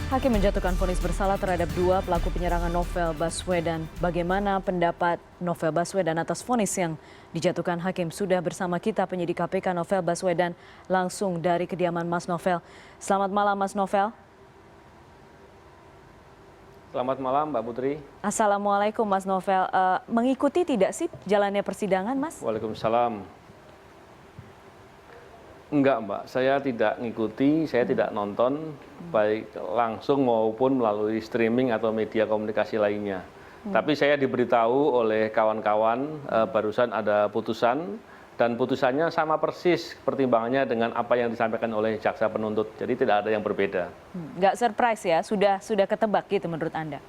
Hakim menjatuhkan vonis bersalah terhadap dua pelaku penyerangan Novel Baswedan. Bagaimana pendapat Novel Baswedan atas vonis yang dijatuhkan hakim? Sudah bersama kita penyidik KPK Novel Baswedan langsung dari kediaman Mas Novel. Selamat malam Mas Novel. Selamat malam Mbak Putri. Assalamualaikum Mas Novel. Mengikuti tidak sih jalannya persidangan Mas? Waalaikumsalam. Enggak Mbak, saya tidak ngikuti, saya tidak nonton baik langsung maupun melalui streaming atau media komunikasi lainnya. Tapi saya diberitahu oleh kawan-kawan barusan ada putusan dan putusannya sama persis pertimbangannya dengan apa yang disampaikan oleh jaksa penuntut. Jadi tidak ada yang berbeda. Nggak surprise ya, sudah ketebak gitu menurut Anda?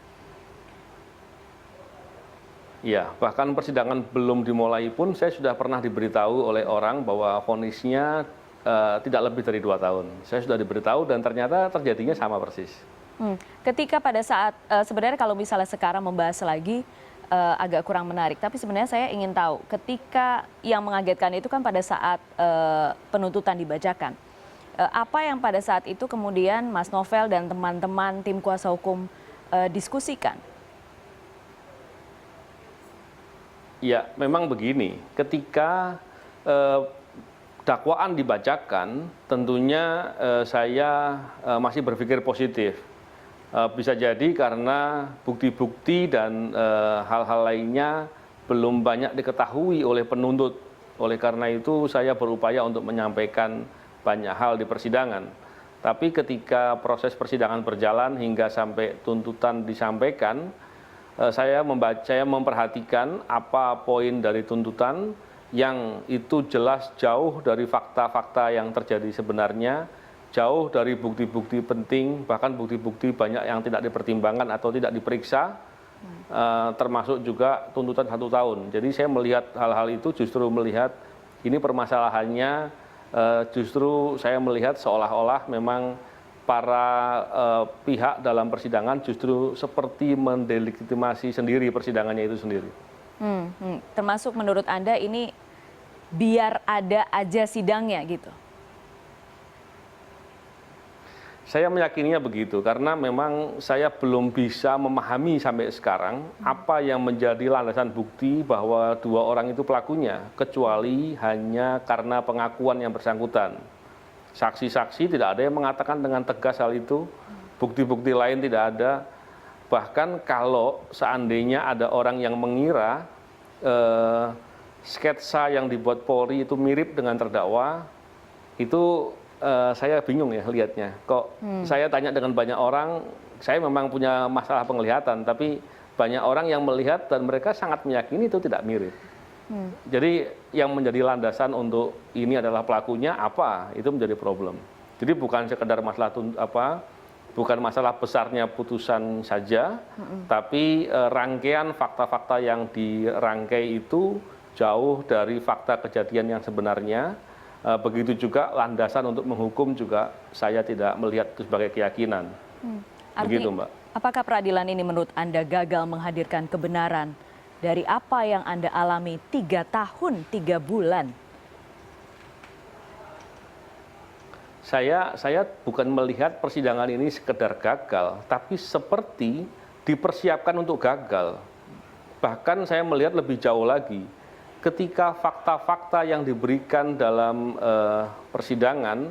Iya, bahkan persidangan belum dimulai pun saya sudah pernah diberitahu oleh orang bahwa vonisnya tidak lebih dari 2 tahun. Saya sudah diberitahu dan ternyata terjadinya sama persis. Ketika pada saat, sebenarnya kalau misalnya sekarang membahas lagi agak kurang menarik. Tapi sebenarnya saya ingin tahu, ketika yang mengagetkan itu kan pada saat penuntutan dibacakan. Apa yang pada saat itu kemudian Mas Novel dan teman-teman tim kuasa hukum diskusikan? Ya, memang begini. Ketika dakwaan dibacakan, tentunya saya masih berpikir positif. Bisa jadi karena bukti-bukti dan hal-hal lainnya belum banyak diketahui oleh penuntut. Oleh karena itu saya berupaya untuk menyampaikan banyak hal di persidangan. Tapi ketika proses persidangan berjalan hingga sampai tuntutan disampaikan, saya memperhatikan apa poin dari tuntutan yang itu jelas jauh dari fakta-fakta yang terjadi sebenarnya, jauh dari bukti-bukti penting, bahkan bukti-bukti banyak yang tidak dipertimbangkan atau tidak diperiksa, termasuk juga tuntutan 1 tahun. Jadi saya melihat hal-hal itu justru melihat ini permasalahannya, justru saya melihat seolah-olah memang para pihak dalam persidangan justru seperti mendelegitimasi sendiri persidangannya itu sendiri. Termasuk menurut Anda ini biar ada aja sidangnya gitu? Saya meyakininya begitu karena memang saya belum bisa memahami sampai sekarang apa yang menjadi landasan bukti bahwa 2 orang itu pelakunya, kecuali hanya karena pengakuan yang bersangkutan. Saksi-saksi tidak ada yang mengatakan dengan tegas hal itu, bukti-bukti lain tidak ada. Bahkan kalau seandainya ada orang yang mengira sketsa yang dibuat Polri itu mirip dengan terdakwa, itu saya bingung ya lihatnya. Kok saya tanya dengan banyak orang, saya memang punya masalah penglihatan, tapi banyak orang yang melihat dan mereka sangat meyakini itu tidak mirip. Jadi yang menjadi landasan untuk ini adalah pelakunya apa, itu menjadi problem. Jadi bukan sekedar masalah bukan masalah besarnya putusan saja, tapi rangkaian fakta-fakta yang dirangkai itu jauh dari fakta kejadian yang sebenarnya. Begitu juga landasan untuk menghukum juga saya tidak melihat itu sebagai keyakinan. Begitu Mbak. Apakah peradilan ini menurut Anda gagal menghadirkan kebenaran dari apa yang Anda alami 3 tahun 3 bulan? Saya bukan melihat persidangan ini sekedar gagal, tapi seperti dipersiapkan untuk gagal. Bahkan saya melihat lebih jauh lagi, ketika fakta-fakta yang diberikan dalam persidangan,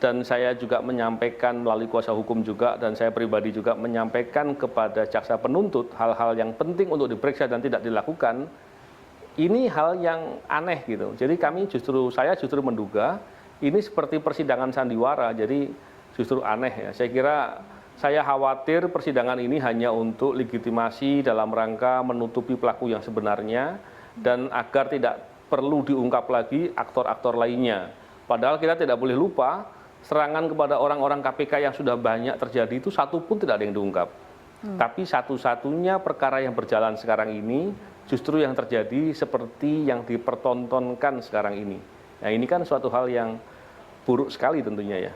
dan saya juga menyampaikan melalui kuasa hukum juga, dan saya pribadi juga menyampaikan kepada jaksa penuntut hal-hal yang penting untuk diperiksa dan tidak dilakukan, ini hal yang aneh gitu. Jadi saya justru menduga, ini seperti persidangan sandiwara, jadi justru aneh ya. Saya khawatir persidangan ini hanya untuk legitimasi dalam rangka menutupi pelaku yang sebenarnya dan agar tidak perlu diungkap lagi aktor-aktor lainnya. Padahal kita tidak boleh lupa, serangan kepada orang-orang KPK yang sudah banyak terjadi itu satu pun tidak ada yang diungkap. Tapi satu-satunya perkara yang berjalan sekarang ini justru yang terjadi seperti yang dipertontonkan sekarang ini. Nah ini kan suatu hal yang buruk sekali tentunya ya.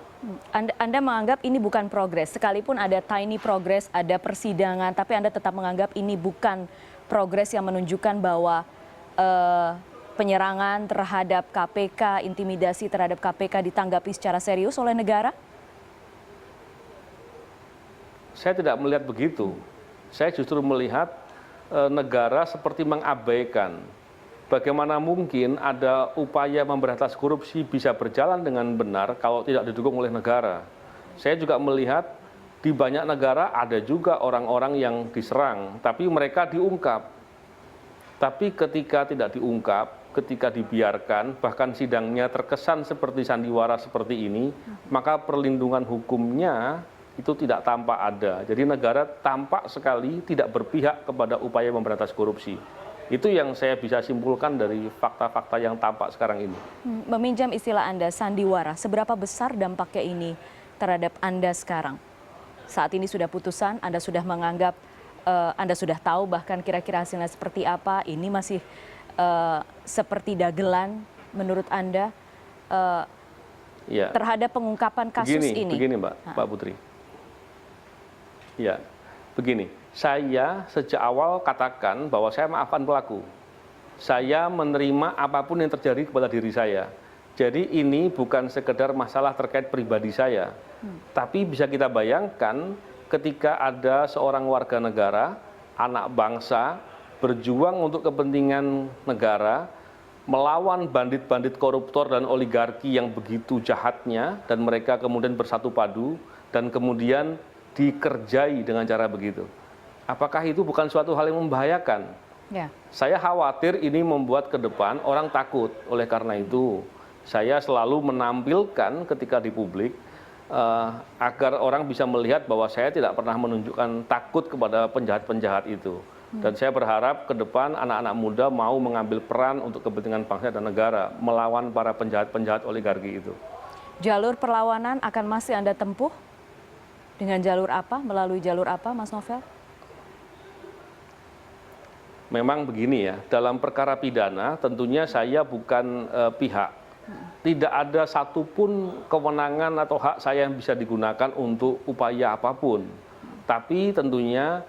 Anda menganggap ini bukan progres, sekalipun ada tiny progress, ada persidangan, tapi Anda tetap menganggap ini bukan progres yang menunjukkan bahwa penyerangan terhadap KPK, intimidasi terhadap KPK ditanggapi secara serius oleh negara? Saya tidak melihat begitu. Saya justru melihat negara seperti mengabaikan. Bagaimana mungkin ada upaya memberantas korupsi bisa berjalan dengan benar kalau tidak didukung oleh negara. Saya juga melihat di banyak negara ada juga orang-orang yang diserang, tapi mereka diungkap. Tapi ketika tidak diungkap, ketika dibiarkan, bahkan sidangnya terkesan seperti sandiwara seperti ini, maka perlindungan hukumnya itu tidak tampak ada. Jadi negara tampak sekali tidak berpihak kepada upaya memberantas korupsi. Itu yang saya bisa simpulkan dari fakta-fakta yang tampak sekarang ini. Meminjam istilah Anda, sandiwara, seberapa besar dampaknya ini terhadap Anda sekarang? Saat ini sudah putusan, Anda sudah menganggap, Anda sudah tahu bahkan kira-kira hasilnya seperti apa, ini masih seperti dagelan menurut Anda terhadap pengungkapan kasus ini? Begini Mbak Putri. Ya, begini. Saya sejak awal katakan bahwa saya maafkan pelaku. Saya menerima apapun yang terjadi kepada diri saya. Jadi ini bukan sekedar masalah terkait pribadi saya. Tapi bisa kita bayangkan ketika ada seorang warga negara, anak bangsa, berjuang untuk kepentingan negara, melawan bandit-bandit koruptor dan oligarki yang begitu jahatnya, dan mereka kemudian bersatu padu, dan kemudian dikerjai dengan cara begitu. Apakah itu bukan suatu hal yang membahayakan? Ya. Saya khawatir ini membuat ke depan orang takut. Oleh karena itu, saya selalu menampilkan ketika di publik agar orang bisa melihat bahwa saya tidak pernah menunjukkan takut kepada penjahat-penjahat itu. Dan saya berharap ke depan anak-anak muda mau mengambil peran untuk kepentingan bangsa dan negara, melawan para penjahat-penjahat oligarki itu. Jalur perlawanan akan masih Anda tempuh? Dengan jalur apa? Melalui jalur apa, Mas Novel? Memang begini ya, dalam perkara pidana tentunya saya bukan pihak. Tidak ada satupun kewenangan atau hak saya yang bisa digunakan untuk upaya apapun. Tapi tentunya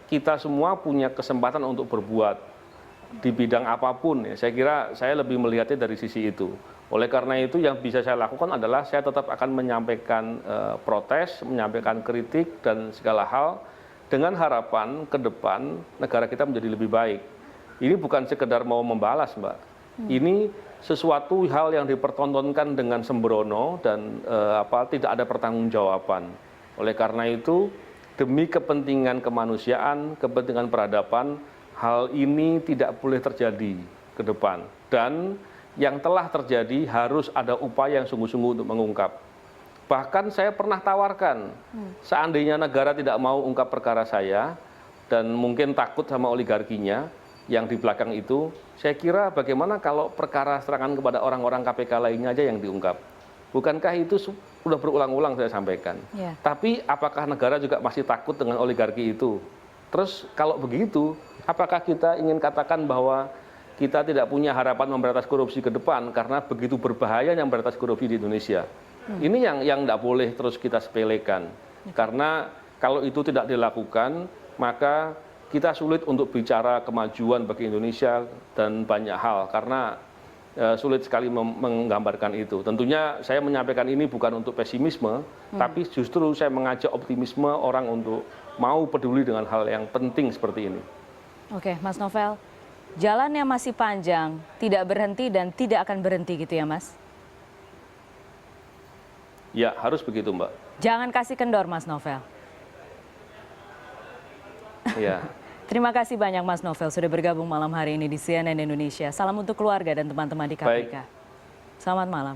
kita semua punya kesempatan untuk berbuat di bidang apapun. Ya. Saya kira saya lebih melihatnya dari sisi itu. Oleh karena itu yang bisa saya lakukan adalah saya tetap akan menyampaikan protes, menyampaikan kritik dan segala hal dengan harapan ke depan negara kita menjadi lebih baik. Ini bukan sekedar mau membalas, Mbak. Ini sesuatu hal yang dipertontonkan dengan sembrono dan tidak ada pertanggungjawaban. Oleh karena itu, demi kepentingan kemanusiaan, kepentingan peradaban, hal ini tidak boleh terjadi ke depan. Dan yang telah terjadi harus ada upaya yang sungguh-sungguh untuk mengungkap. Bahkan saya pernah tawarkan, seandainya negara tidak mau ungkap perkara saya, dan mungkin takut sama oligarkinya yang di belakang itu, saya kira bagaimana kalau perkara serangan kepada orang-orang KPK lainnya aja yang diungkap. Bukankah itu sudah berulang-ulang saya sampaikan. Yeah. Tapi apakah negara juga masih takut dengan oligarki itu? Terus kalau begitu, apakah kita ingin katakan bahwa kita tidak punya harapan memberantas korupsi ke depan karena begitu berbahayanya memberantas korupsi di Indonesia? Ini yang tidak boleh terus kita sepelekan. Karena kalau itu tidak dilakukan, maka kita sulit untuk bicara kemajuan bagi Indonesia dan banyak hal. Karena sulit sekali menggambarkan itu. Tentunya saya menyampaikan ini bukan untuk pesimisme, tapi justru saya mengajak optimisme orang untuk mau peduli dengan hal yang penting seperti ini. Oke, Mas Novel, jalannya masih panjang, tidak berhenti dan tidak akan berhenti gitu ya, Mas? Ya, harus begitu, Mbak. Jangan kasih kendor, Mas Novel. Ya. Terima kasih banyak Mas Novel sudah bergabung malam hari ini di CNN Indonesia. Salam untuk keluarga dan teman-teman di KPK. Baik. Selamat malam.